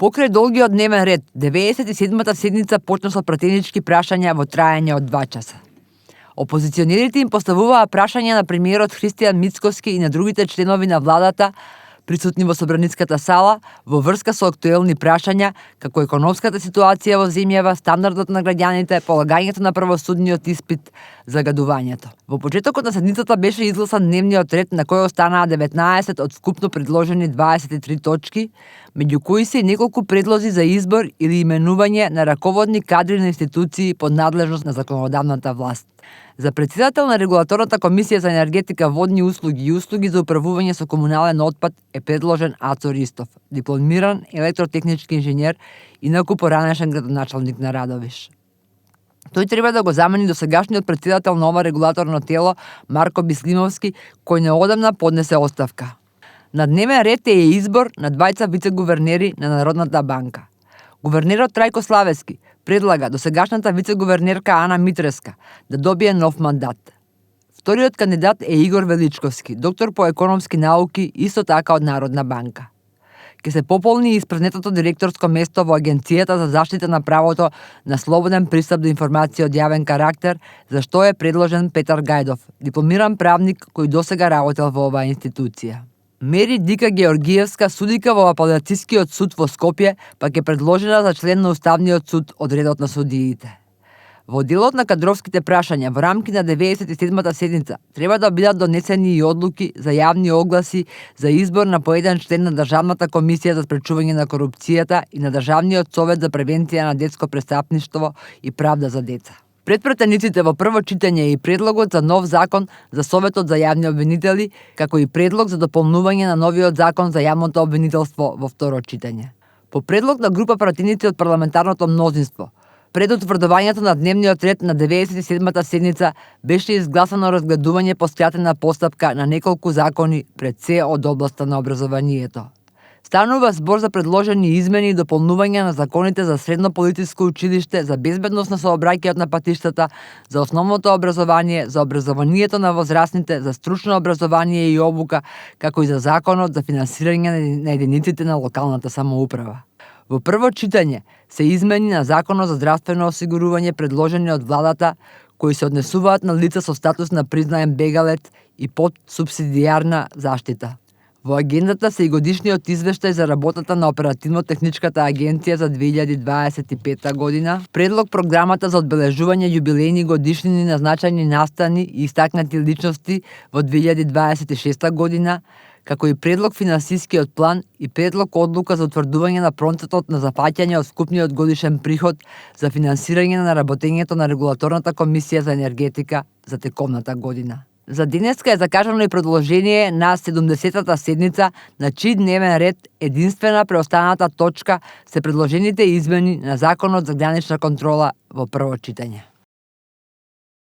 Покрај долгиот дневен ред, 97-та седница почна со пратенички прашања во траење од 2 часа. Опозиционерите им поставуваа прашања на премиерот Христијан Мицкоски и на другите членови на владата, присутни во собраницката сала, во врска со актуелни прашања, како економската ситуација во земјава, стандардот на граѓаните, полагањето на правосудниот испит, загадувањето. Во почетокот на седницата беше изгласан дневниот ред на кој останаа 19 од скупно предложени 23 точки, меѓу кои се и неколку предлози за избор или именување на раководни кадри на институции под надлежност на законодавната власт. За претседател на Регулаторната комисија за енергетика, водни услуги и услуги за управување со комунален отпад е предложен Ацо Ристов, дипломиран електротехнички инженер, инаку поранешен градоначалник на Радовиш. Тој треба да го замени досегашниот претседател на ова регулаторно тело Марко Бислимовски, кој неодамна поднесе оставка. На дневен ред е избор на двајца вице-гувернери на Народната банка. Гувернерот Трајко Славески предлага досегашната вице-гувернерка Ана Митреска да добие нов мандат. Вториот кандидат е Игор Величковски, доктор по економски науки, исто така од Народна банка. Ке се пополни испразнетото директорско место во Агенцијата за заштита на правото на слободен пристап до информација од јавен карактер, за што е предложен Петар Гајдов, дипломиран правник кој досега работел во оваа институција. Мери Дика Георгиевска, судика во Апелацискиот суд во Скопје, пак е предложена за член на Уставниот суд од редот на судиите. Во делот на кадровските прашања во рамки на 97-та седница треба да бидат донесени и одлуки за јавни огласи за избор на поеден член на Државната комисија за спречување на корупцијата и на Државниот совет за превенција на детско престапништво и правда за деца. Пред пратениците во прво читање и предлогот за нов закон за Советот за јавни обвинители, како и предлог за дополнување на новиот закон за јавното обвинителство во второ читање. По предлог на група пратеници од парламентарното мнозинство, пред утврдувањето на дневниот ред на 97-та седница беше изгласано разгледување по скратена постапка на неколку закони пред се од областа на образованието. Станува збор за предложени измени и дополнување на законите за средно полициско училиште, за безбедност на сообраќајот на патиштата, за основното образование, за образованието на возрастните, за стручно образование и обука, како и за законот за финансирање на единиците на локалната самоуправа. Во прво читање се измени на Законот за здравствено осигурување предложени од владата, кои се однесуваат на лица со статус на признаен бегалец и под субсидијарна заштита. Во агендата се и годишниот извештај за работата на Оперативно-техничката агенција за 2025 година, предлог програмата за одбележување јубилејни годишнини на значајни настани и истакнати личности во 2026 година, како и предлог финансискиот план и предлог одлука за утврдување на процентот на зафаќање од скупниот годишен приход за финансирање на работењето на Регулаторната комисија за енергетика за текомната година. За денеска е закажано и продолжение на 70-та седница, на чиј дневен ред единствена преостаната точка се предложените измени на Законот за гранична контрола во прво читање.